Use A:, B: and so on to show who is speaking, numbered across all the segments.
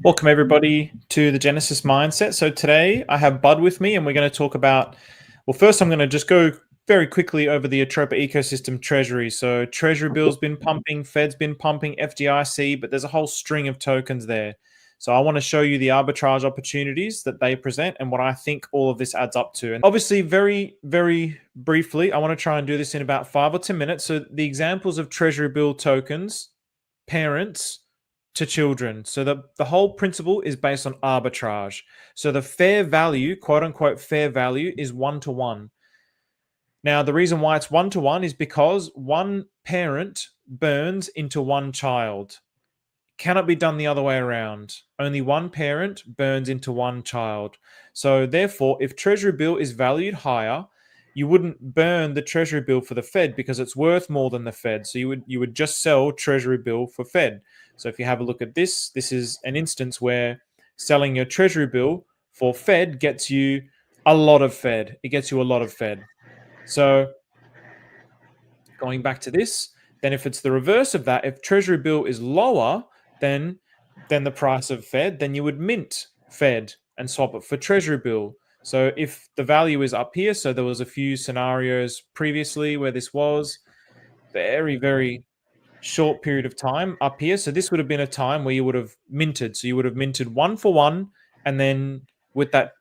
A: Welcome everybody to the Genesis Mindset. So today I have Bud with me and we're going to talk about, well, first I'm going to just go very quickly over the Atropa Ecosystem Treasury. So Treasury bill's been pumping, Fed's been pumping, FDIC, but there's a whole string of tokens there. So I want to show you the arbitrage opportunities that they present and what I think all of this adds up to. And obviously very, very briefly, I want to try and do this in about 5 or 10 minutes. So the examples of Treasury bill tokens, parents, to children. So the whole principle is based on arbitrage. So the fair value, quote unquote, fair value is 1-to-1. Now, the reason why it's 1-to-1 is because one parent burns into one child. Cannot be done the other way around. Only one parent burns into one child. So therefore, if Treasury bill is valued higher, you wouldn't burn the Treasury bill for the Fed because it's worth more than the Fed. So you would just sell Treasury bill for Fed. So if you have a look at this, this is an instance where selling your Treasury bill for Fed gets you a lot of Fed. It gets you a lot of Fed. So going back to this, then if it's the reverse of that, if Treasury bill is lower than the price of Fed, then you would mint Fed and swap it for Treasury bill. So if the value is up here, so there was a few scenarios previously where this was very, very short period of time up here. So this would have been a time where you would have minted. So you would have minted 1-for-1, and then with that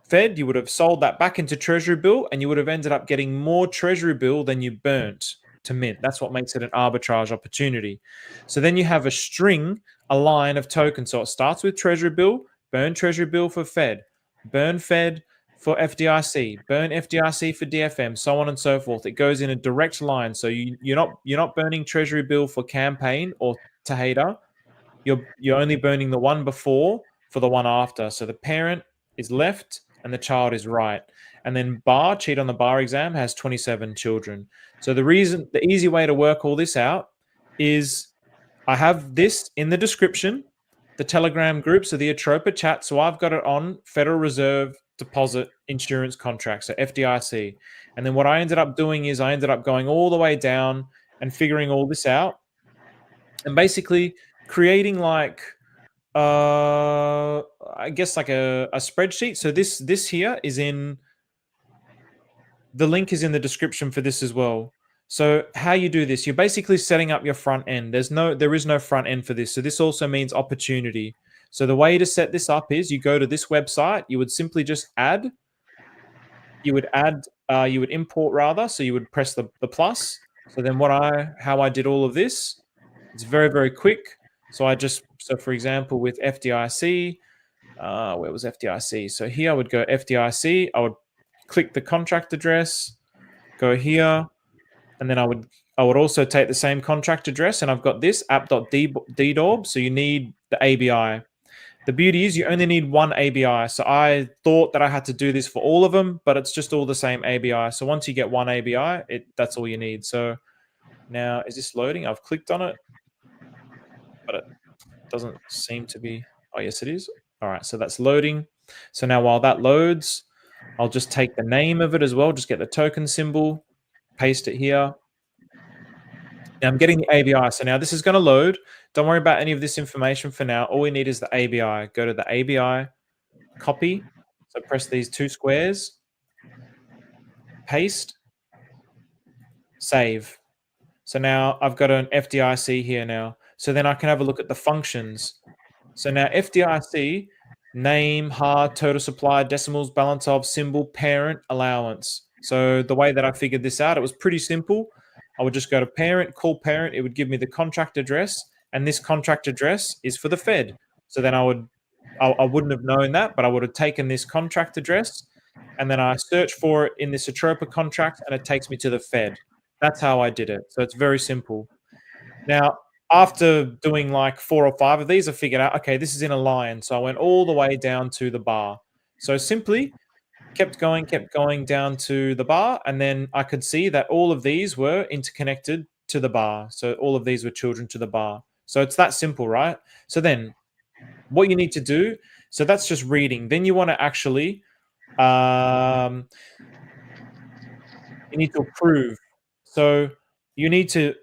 A: Fed, you would have sold that back into Treasury bill, and you would have ended up getting more Treasury bill than you burnt to mint. That's what makes it an arbitrage opportunity. So then you have a string, a line of tokens. So it starts with Treasury bill, burn Treasury bill for Fed, burn Fed for FDIC, burn FDIC for DFM, so on and so forth. It goes in a direct line. So you're not burning Treasury bill for campaign or Taheda. You're only burning the one before for the one after. So the parent is left and the child is right. And then bar, cheat on the bar exam, has 27 children. So the easy way to work all this out is I have this in the description, the Telegram group, so the Atropa chat. So I've got it on Federal Reserve Deposit Insurance Contract, so FDIC. And then what I ended up doing is I ended up going all the way down and figuring all this out and basically creating like I guess like a spreadsheet. So this here is in the link is in the description for this as well. So how you do this, you're basically setting up your front end. There is no front end for this. So this also means opportunity. So the way to set this up is you go to this website, you would simply just add, you would import rather. So you would press the plus. So then how I did all of this, it's very, very quick. So for example, with FDIC, where was FDIC? So here I would go FDIC, I would click the contract address, go here, and then I would also take the same contract address, and I've got this app.ddorb. So you need the ABI. The beauty is you only need one ABI. So I thought that I had to do this for all of them, but it's just all the same ABI. So once you get one ABI, that's all you need. So now, is this loading? I've clicked on it, but it doesn't seem to be. Oh, yes, it is. All right, so that's loading. So now while that loads, I'll just take the name of it as well, just get the token symbol, paste it here. Now I'm getting the ABI. So now this is going to load. Don't worry about any of this information for now. All we need is the ABI. Go to the ABI, copy. So press these two squares, paste, save. So now I've got an FDIC here now. So then I can have a look at the functions. So now FDIC, name, hard, total supply, decimals, balance of, symbol, parent, allowance. So the way that I figured this out, it was pretty simple. I would just go to parent, call parent. It would give me the contract address, and this contract address is for the Fed. So then I wouldn't have known that, but I would have taken this contract address, and then I search for it in this Atropa contract, and it takes me to the Fed. That's how I did it. So it's very simple. Now, after doing like 4 or 5 of these, I figured out, okay, this is in a line. So I went all the way down to the bar. So simply kept going down to the bar. And then I could see that all of these were interconnected to the bar. So all of these were children to the bar. So it's that simple, right? So then what you need to do, so that's just reading. Then you want to actually, you need to approve. So you need to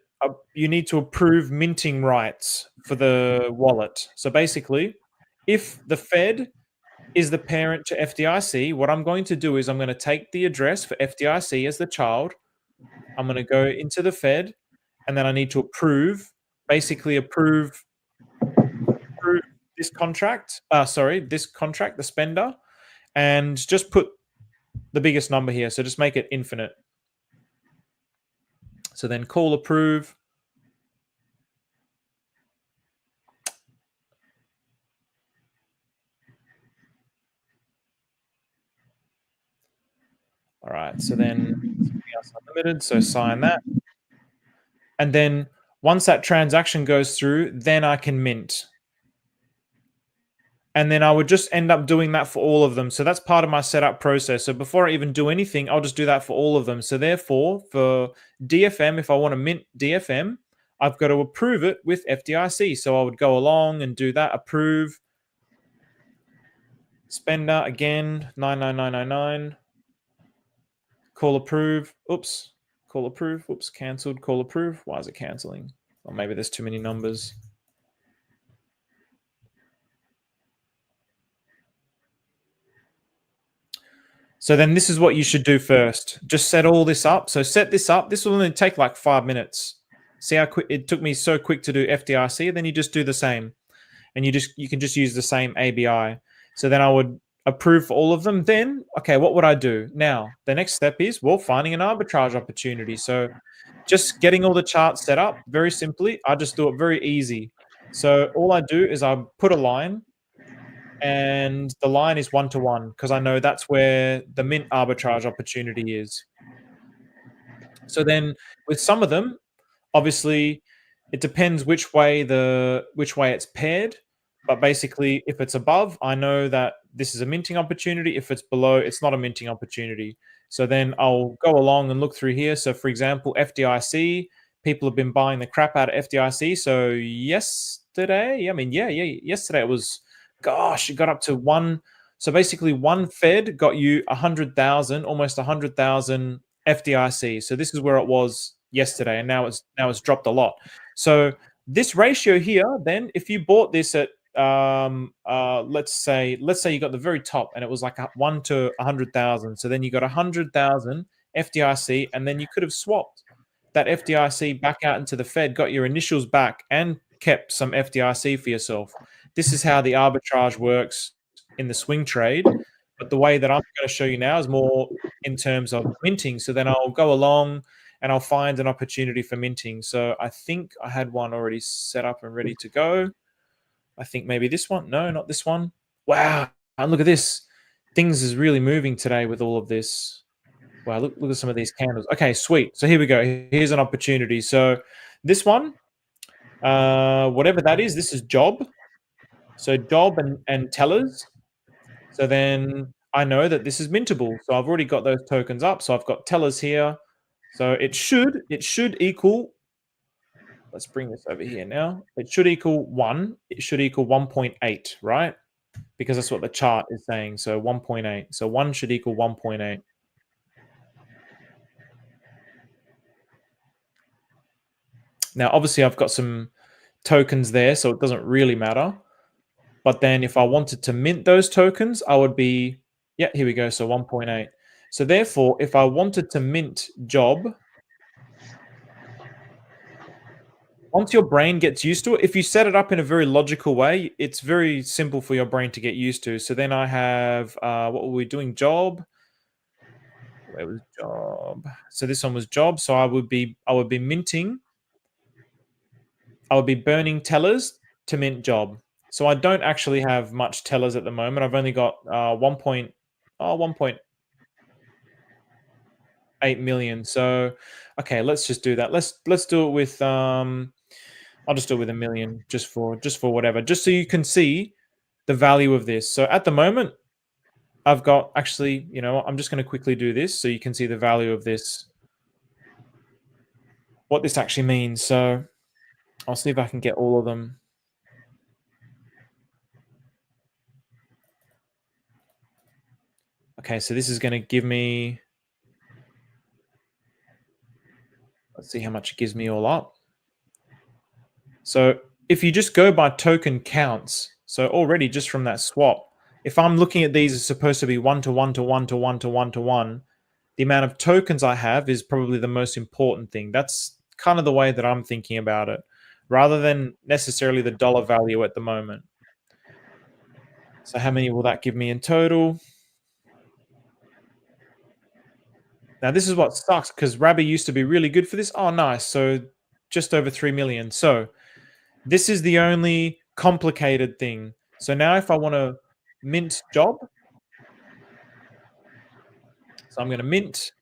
A: approve minting rights for the wallet. So basically, if the Fed is the parent to FDIC, what I'm going to do is I'm going to take the address for FDIC as the child. I'm going to go into the Fed, and then I need to basically approve this contract. This contract, the spender, and just put the biggest number here. So just make it infinite. So then call approve. All right. So then unlimited. So sign that. And then once that transaction goes through, then I can mint. And then I would just end up doing that for all of them. So that's part of my setup process. So before I even do anything, I'll just do that for all of them. So therefore, for DFM, if I want to mint DFM, I've got to approve it with FDIC. So I would go along and do that, approve. Spender, again, 99999. Call approve. Oops. Call approve. Whoops, cancelled. Call approve. Why is it cancelling? Or maybe there's too many numbers. So then this is what you should do first. Just set all this up. So set this up. This will only take like 5 minutes. See how quick it took me so quick to do FDIC? Then you just do the same. And you can just use the same ABI. So then I would approve for all of them. Then, okay, what would I do? Now, the next step is, well, finding an arbitrage opportunity. So just getting all the charts set up, very simply, I just do it very easy. So all I do is I put a line, and the line is 1-to-1 because I know that's where the mint arbitrage opportunity is. So then with some of them, obviously it depends which way it's paired. But basically, if it's above, I know that this is a minting opportunity. If it's below, it's not a minting opportunity. So then I'll go along and look through here. So for example, FDIC, people have been buying the crap out of FDIC. So yesterday, yesterday it was, gosh, it got up to one. So basically one Fed got you 100,000, almost 100,000 FDIC. So this is where it was yesterday, and now it's dropped a lot. So this ratio here, then if you bought this at let's say you got the very top and it was like 1 to 100,000. So then you got 100,000 FDIC, and then you could have swapped that FDIC back out into the Fed, got your initials back, and kept some FDIC for yourself. This is how the arbitrage works in the swing trade. But the way that I'm going to show you now is more in terms of minting. So then I'll go along and I'll find an opportunity for minting. So I think I had one already set up and ready to go. I think maybe this one. No, not this one. Wow. And look at this. Things is really moving today with all of this. Wow, look at some of these candles. Okay, sweet. So here we go. Here's an opportunity. So this one, whatever that is, this is job. So job and tellers. So then I know that this is mintable. So I've already got those tokens up. So I've got tellers here. So it should equal, let's bring this over here now. It should equal 1. It should equal 1.8, right? Because that's what the chart is saying. So 1.8. So 1 should equal 1.8. Now, obviously, I've got some tokens there, so it doesn't really matter. But then if I wanted to mint those tokens, I would be, yeah, here we go. So 1.8. So therefore, if I wanted to mint job, once your brain gets used to it, if you set it up in a very logical way, it's very simple for your brain to get used to. So then I have, what were we doing? Job. Where was job? So this one was job. So I would be minting. I would be burning tellers to mint job. So I don't actually have much tellers at the moment. I've only got 1.8 million. So okay, let's just do that. Let's do it with I'll just do it with 1 million just for whatever, just so you can see the value of this. So at the moment, I've got actually, I'm just going to quickly do this so you can see the value of this, what this actually means. So I'll see if I can get all of them. Okay, so this is going to give me, let's see how much it gives me all up. So if you just go by token counts, So already just from that swap, if I'm looking at these as supposed to be 1 to 1 to 1 to 1 to 1 to 1, the amount of tokens I have is probably the most important thing. That's kind of the way that I'm thinking about it, rather than necessarily the dollar value at the moment. So how many will that give me in total? Now this is what sucks because Rabbi used to be really good for this. Oh, nice. So just over 3 million. So this is the only complicated thing. So now if I want to mint job, so I'm going to mint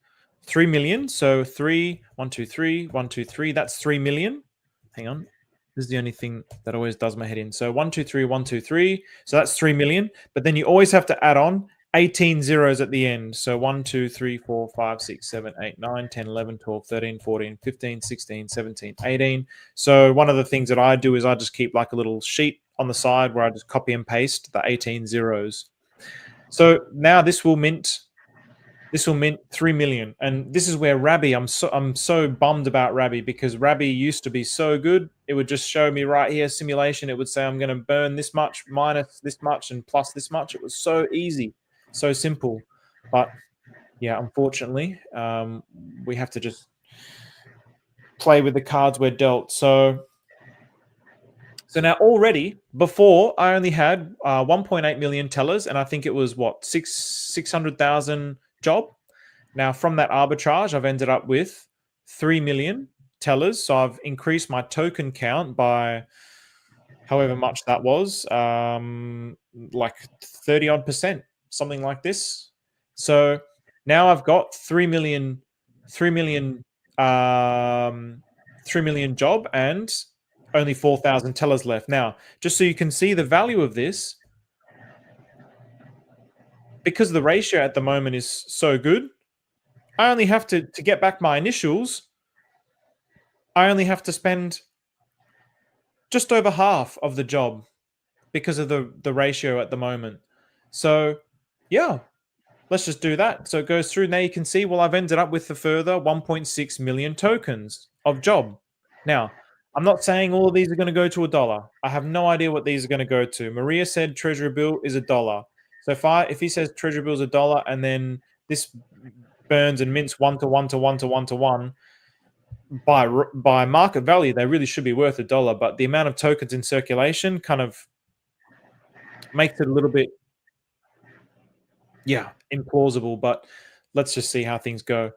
A: 3 million. So 3, 1, 2, 3, 1, 2, 3. That's 3 million. Hang on. This is the only thing that always does my head in. So 1, 2, 3, 1, 2, 3. So that's 3 million. But then you always have to add on 18 zeros at the end. So 1, 2, 3, 4, 5, 6, 7, 8, 9, 10, 11, 12, 13, 14, 15, 16, 17, 18. So one of the things that I do is I just keep like a little sheet on the side where I just copy and paste the 18 zeros. So now this will mint 3 million. And this is where Rabbi, I'm so bummed about Rabbi, because Rabbi used to be so good. It would just show me right here, simulation. It would say, I'm going to burn this much, minus this much, and plus this much. It was so easy, so simple. But yeah, unfortunately, we have to just play with the cards we're dealt. So now already, before I only had 1.8 million tellers, and I think it was what, 600,000 job. Now from that arbitrage, I've ended up with 3 million tellers. So I've increased my token count by however much that was, like 30 odd percent, something like this. So now I've got 3 million job and only 4,000 tellers left. Now, just so you can see the value of this, because the ratio at the moment is so good, I only have to get back my initials, I only have to spend just over half of the job because of the ratio at the moment. So yeah, let's just do that. So it goes through. Now you can see, well, I've ended up with a further 1.6 million tokens of job. Now, I'm not saying all of these are going to go to $1. I have no idea what these are going to go to. Maria said treasury bill is $1. So if he says treasury bill is $1 and then this burns and mints 1 to 1 to 1 to 1 to 1, by market value, they really should be worth $1. But the amount of tokens in circulation kind of makes it a little bit, yeah, implausible. But let's just see how things go.